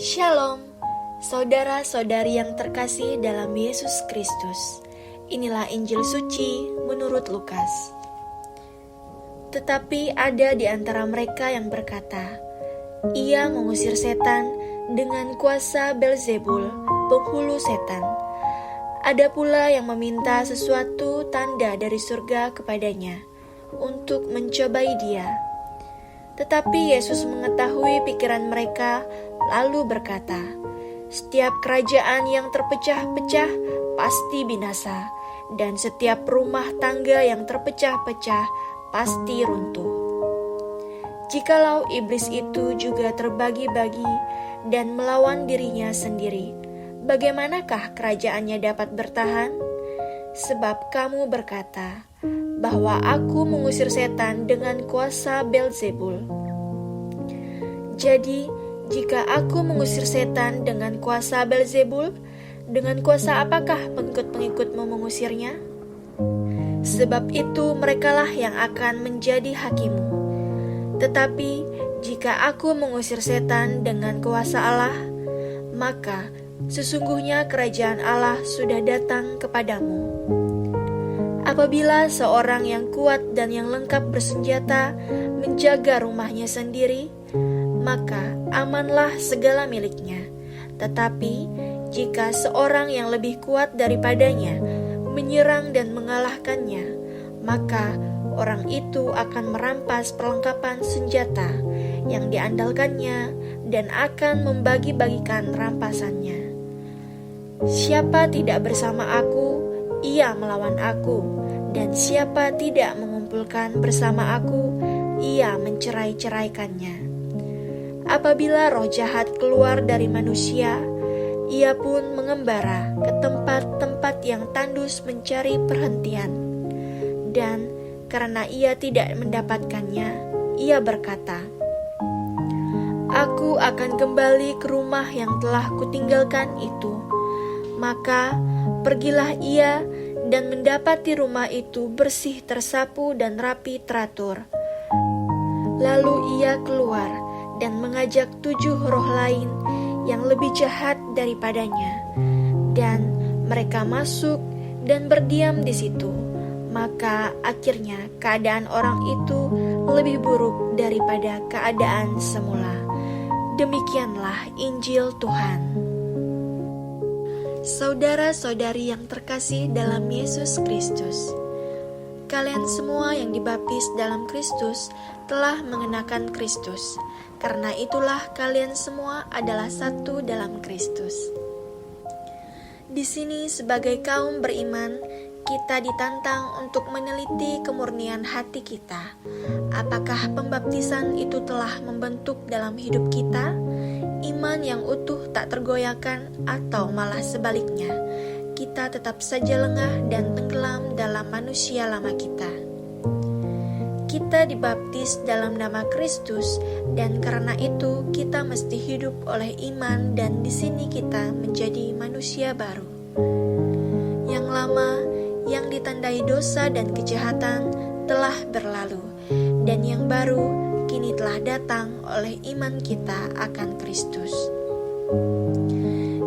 Shalom, saudara-saudari yang terkasih dalam Yesus Kristus. Inilah Injil suci menurut Lukas. Tetapi ada di antara mereka yang berkata, "Ia mengusir setan dengan kuasa Beelzebul, penghulu setan." Ada pula yang meminta sesuatu tanda dari surga kepadanya untuk mencobai dia. Tetapi Yesus mengetahui pikiran mereka, lalu berkata, "Setiap kerajaan yang terpecah-pecah pasti binasa, dan setiap rumah tangga yang terpecah-pecah pasti runtuh. Jikalau iblis itu juga terbagi-bagi dan melawan dirinya sendiri, bagaimanakah kerajaannya dapat bertahan? Sebab kamu berkata bahwa aku mengusir setan dengan kuasa Beelzebul. Jadi, jika aku mengusir setan dengan kuasa Beelzebul, dengan kuasa apakah pengikut-pengikutmu mengusirnya? Sebab itu merekalah yang akan menjadi hakimu. Tetapi, jika aku mengusir setan dengan kuasa Allah, maka sesungguhnya kerajaan Allah sudah datang kepadamu. Apabila seorang yang kuat dan yang lengkap bersenjata menjaga rumahnya sendiri, maka amanlah segala miliknya. Tetapi jika seorang yang lebih kuat daripadanya menyerang dan mengalahkannya, maka orang itu akan merampas perlengkapan senjata yang diandalkannya dan akan membagi-bagikan rampasannya. Siapa tidak bersama aku, ia melawan aku, dan siapa tidak mengumpulkan bersama aku, ia mencerai-ceraikannya. Apabila roh jahat keluar dari manusia, ia pun mengembara ke tempat-tempat yang tandus mencari perhentian. Dan karena ia tidak mendapatkannya, ia berkata, "Aku akan kembali ke rumah yang telah kutinggalkan itu." Maka pergilah ia dan mendapati rumah itu bersih tersapu dan rapi teratur. Lalu ia keluar dan mengajak 7 roh lain yang lebih jahat daripadanya, dan mereka masuk dan berdiam di situ. Maka akhirnya keadaan orang itu lebih buruk daripada keadaan semula. Demikianlah Injil Tuhan. Saudara-saudari yang terkasih dalam Yesus Kristus, kalian semua yang dibaptis dalam Kristus telah mengenakan Kristus. Karena itulah kalian semua adalah satu dalam Kristus. Di sini sebagai kaum beriman, kita ditantang untuk meneliti kemurnian hati kita. Apakah pembaptisan itu telah membentuk dalam hidup kita iman yang utuh tak tergoyahkan, atau malah sebaliknya, kita tetap saja lengah dan tenggelam dalam manusia lama kita. Kita dibaptis dalam nama Kristus, dan karena itu kita mesti hidup oleh iman, dan di sini kita menjadi manusia baru. Yang lama, yang ditandai dosa dan kejahatan, telah berlalu, dan yang baru kini telah datang oleh iman kita akan Kristus.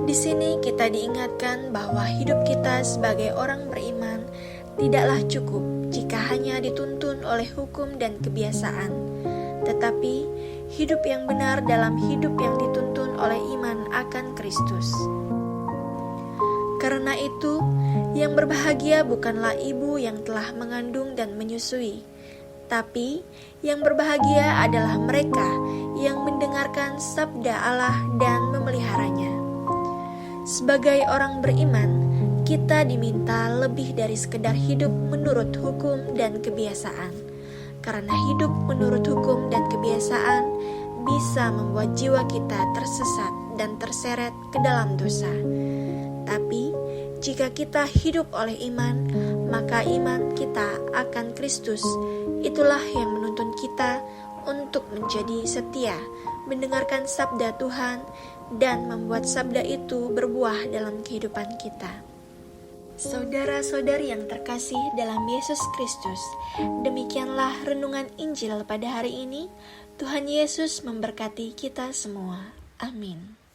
Di sini kita diingatkan bahwa hidup kita sebagai orang beriman tidaklah cukup jika hanya dituntun oleh hukum dan kebiasaan, tetapi hidup yang benar dalam hidup yang dituntun oleh iman akan Kristus. Karena itu, yang berbahagia bukanlah ibu yang telah mengandung dan menyusui, tapi yang berbahagia adalah mereka yang mendengarkan sabda Allah dan memeliharanya. Sebagai orang beriman, kita diminta lebih dari sekedar hidup menurut hukum dan kebiasaan. Karena hidup menurut hukum dan kebiasaan bisa membuat jiwa kita tersesat dan terseret ke dalam dosa. Tapi jika kita hidup oleh iman, maka iman kita akan Kristus itulah yang menuntun kita untuk menjadi setia, mendengarkan sabda Tuhan, dan membuat sabda itu berbuah dalam kehidupan kita. Saudara-saudari yang terkasih dalam Yesus Kristus, demikianlah renungan Injil pada hari ini. Tuhan Yesus memberkati kita semua. Amin.